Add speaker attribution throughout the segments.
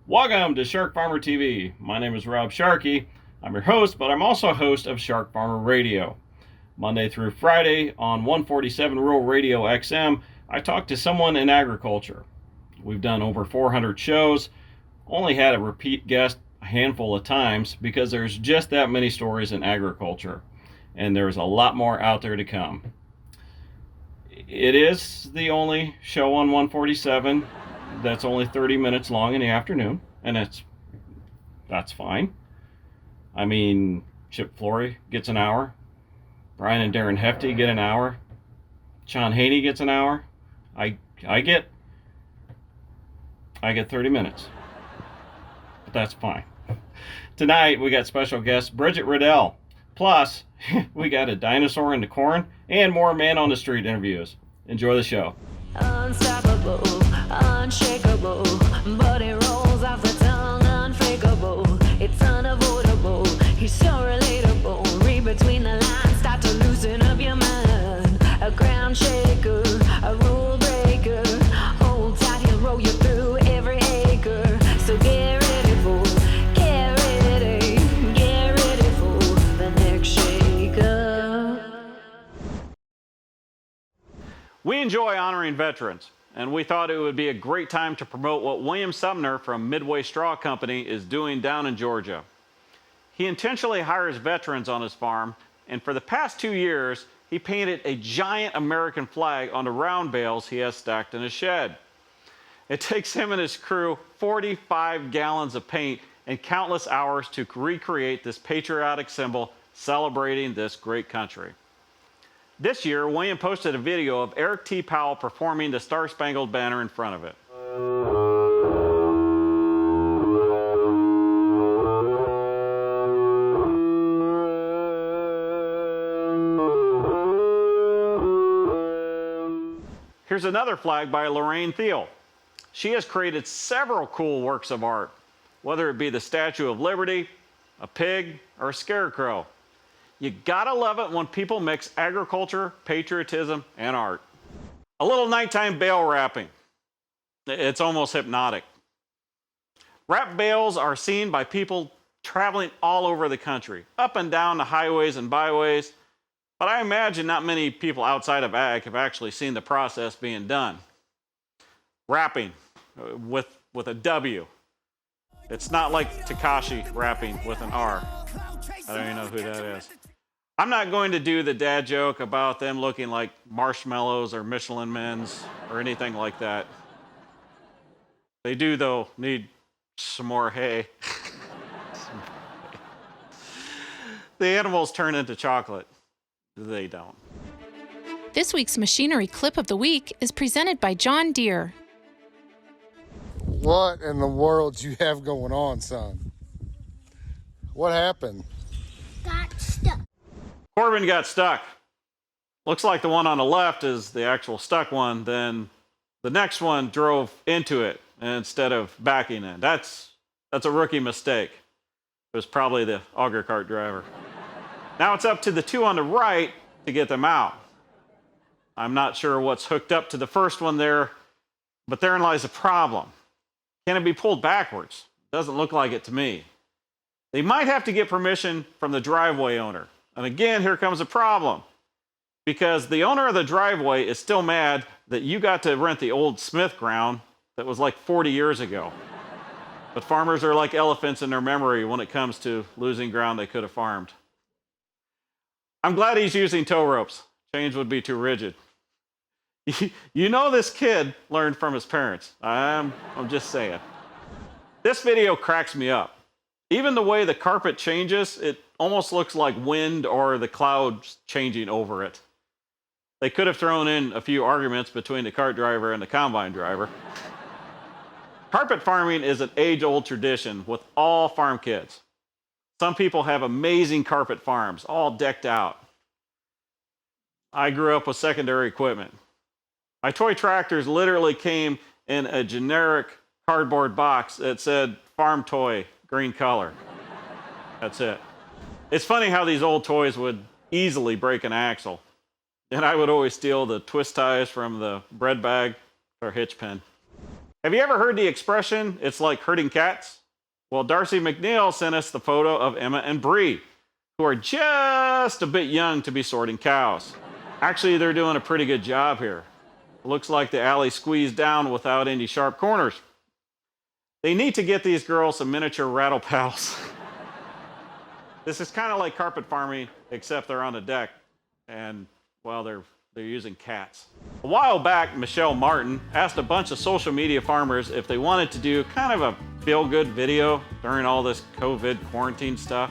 Speaker 1: Welcome to SharkFarmer TV. My name is Rob Sharkey. I'm your host, but I'm also a host of SharkFarmer Radio. Monday through Friday on 147 Rural Radio XM, I talk to someone in agriculture. We've done over 400 shows, only had a repeat guest a handful of times because there's just that many stories in agriculture, and there's a lot more out there to come. It is the only show on 147 that's only 30 minutes long in the afternoon, and that's fine. I mean, Chip Flory gets an hour, Brian and Darren Hefty get an hour, Sean Haney gets an hour. I get 30 minutes, but that's fine. Tonight we got special guest Bridget Riddell, plus we got a dinosaur in the corn and more man on the street interviews. Enjoy the show.
Speaker 2: Unstoppable, unshakable, but it rolls off the tongue, unfakeable. It's unavoidable, he's so relatable. Read between the lines, start to loosen up your mind. A ground shaker, a rule breaker. Hold tight, he'll roll you through every acre. So get ready for the next shaker.
Speaker 1: We enjoy honoring veterans, and we thought it would be a great time to promote what William Sumner from Midway Straw Company is doing down in Georgia. He intentionally hires veterans on his farm, and for the past 2 years, he painted a giant American flag on the round bales he has stacked in his shed. It takes him and his crew 45 gallons of paint and countless hours to recreate this patriotic symbol celebrating this great country. This year, William posted a video of Eric T. Powell performing the Star-Spangled Banner in front of it. Here's another flag by Lorraine Thiel. She has created several cool works of art, whether it be the Statue of Liberty, a pig, or a scarecrow. You gotta love it when people mix agriculture, patriotism, and art. A little nighttime bale wrapping. It's almost hypnotic. Wrapped bales are seen by people traveling all over the country, up and down the highways and byways, but I imagine not many people outside of ag have actually seen the process being done. Wrapping with a W. It's not like Takashi rapping with an R. I don't even know who that is. I'm not going to do the dad joke about them looking like marshmallows or Michelin men's or anything like that. They do, though, need some more hay. The animals turn into chocolate. They don't.
Speaker 3: This week's Machinery Clip of the Week is presented by John Deere.
Speaker 4: What in the world you have going on, son? What happened?
Speaker 5: Got stuck.
Speaker 1: Corbin got stuck. Looks like the one on the left is the actual stuck one. Then the next one drove into it instead of backing in. That's a rookie mistake. It was probably the auger cart driver. Now it's up to the two on the right to get them out. I'm not sure what's hooked up to the first one there, but therein lies the problem. Can it be pulled backwards? Doesn't look like it to me. They might have to get permission from the driveway owner. And again, here comes a problem. Because the owner of the driveway is still mad that you got to rent the old Smith ground that was like 40 years ago. But farmers are like elephants in their memory when it comes to losing ground they could have farmed. I'm glad he's using tow ropes. Chains would be too rigid. You know this kid learned from his parents. I'm just saying. This video cracks me up. Even the way the carpet changes, it almost looks like wind or the clouds changing over it. They could have thrown in a few arguments between the cart driver and the combine driver. Carpet farming is an age-old tradition with all farm kids. Some people have amazing carpet farms, all decked out. I grew up with secondary equipment. My toy tractors literally came in a generic cardboard box that said farm toy, green color. That's it. It's funny how these old toys would easily break an axle. And I would always steal the twist ties from the bread bag or hitch pin. Have you ever heard the expression, it's like herding cats? Well, Darcy McNeil sent us the photo of Emma and Bree, who are just a bit young to be sorting cows. Actually, they're doing a pretty good job here. It looks like the alley squeezed down without any sharp corners. They need to get these girls some miniature rattle paddles. This is kind of like carpet farming, except they're on the deck, and, well, they're using cats. A while back, Michelle Martin asked a bunch of social media farmers if they wanted to do kind of a feel-good video during all this COVID quarantine stuff.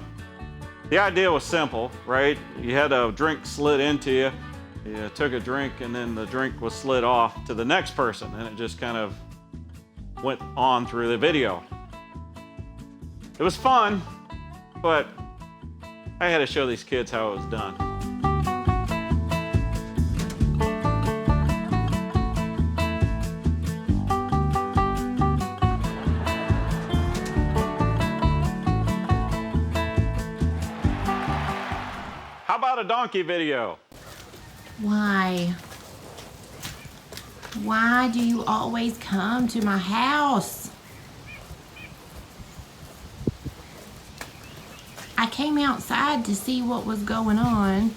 Speaker 1: The idea was simple, right? You had a drink slid into you, you took a drink, and then the drink was slid off to the next person, and it just kind of went on through the video. It was fun, but I had to show these kids how it was done. How about a donkey video?
Speaker 6: Why? Why do you always come to my house? I came outside to see what was going on.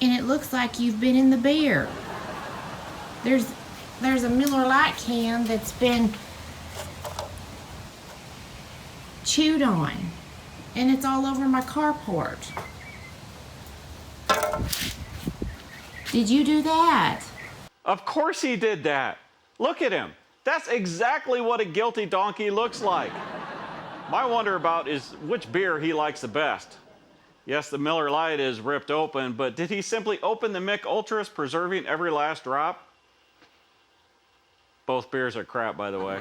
Speaker 6: And it looks like you've been in the beer. There's a Miller Lite can that's been chewed on, and it's all over my carport. Did you do that?
Speaker 1: Of course he did that. Look at him. That's exactly what a guilty donkey looks like. My wonder about is which beer he likes the best. Yes, the Miller Lite is ripped open, but did he simply open the Mick Ultras, preserving every last drop? Both beers are crap, by the way.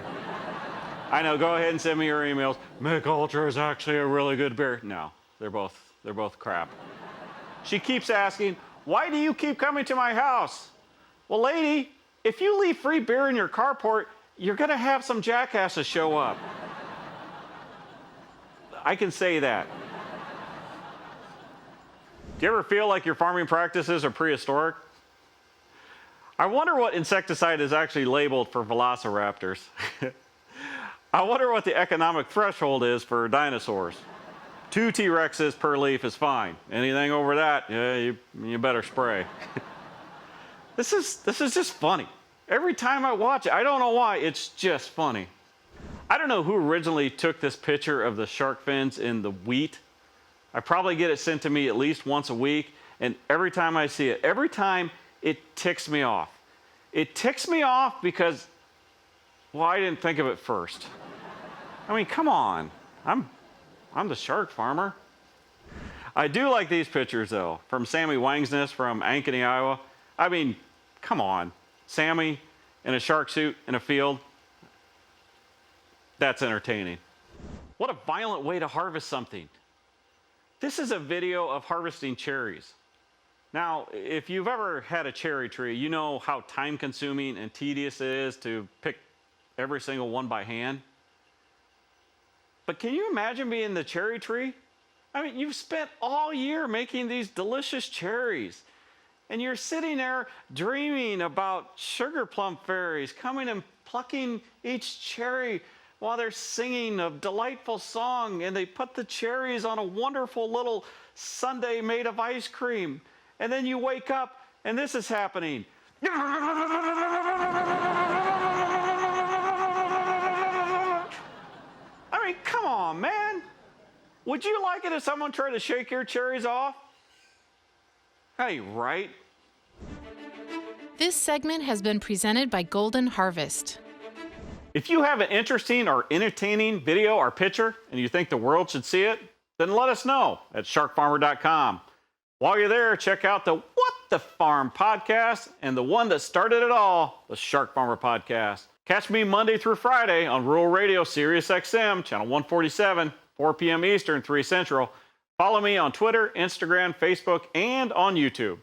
Speaker 1: I know, go ahead and send me your emails. Mick Ultra is actually a really good beer. No, they're both crap. She keeps asking, why do you keep coming to my house? Well, lady, if you leave free beer in your carport, you're gonna have some jackasses show up. I can say that. Do you ever feel like your farming practices are prehistoric? I wonder what insecticide is actually labeled for velociraptors. I wonder what the economic threshold is for dinosaurs. 2 T-Rexes per leaf is fine. Anything over that, yeah, you better spray. This is just funny. Every time I watch it, I don't know why, it's just funny. I don't know who originally took this picture of the shark fins in the wheat. I probably get it sent to me at least once a week, and every time I see it, every time it ticks me off. It ticks me off because, well, I didn't think of it first. I mean, come on. I'm the shark farmer. I do like these pictures, though, from Sammy Wangsness from Ankeny, Iowa. I mean, come on. Sammy in a shark suit in a field. That's entertaining. What a violent way to harvest something. This is a video of harvesting cherries. Now, if you've ever had a cherry tree, you know how time-consuming and tedious it is to pick every single one by hand. But can you imagine being the cherry tree? I mean, you've spent all year making these delicious cherries, and you're sitting there dreaming about sugar plum fairies coming and plucking each cherry while they're singing a delightful song, and they put the cherries on a wonderful little sundae made of ice cream. And then you wake up, and this is happening. I mean, come on, man. Would you like it if someone tried to shake your cherries off? Hey, right?
Speaker 3: This segment has been presented by Golden Harvest.
Speaker 1: If you have an interesting or entertaining video or picture and you think the world should see it, then let us know at SharkFarmer.com. While you're there, check out the What the Farm podcast and the one that started it all, the Shark Farmer podcast. Catch me Monday through Friday on Rural Radio Sirius XM, channel 147, 4 p.m. Eastern, 3 Central. Follow me on Twitter, Instagram, Facebook, and on YouTube.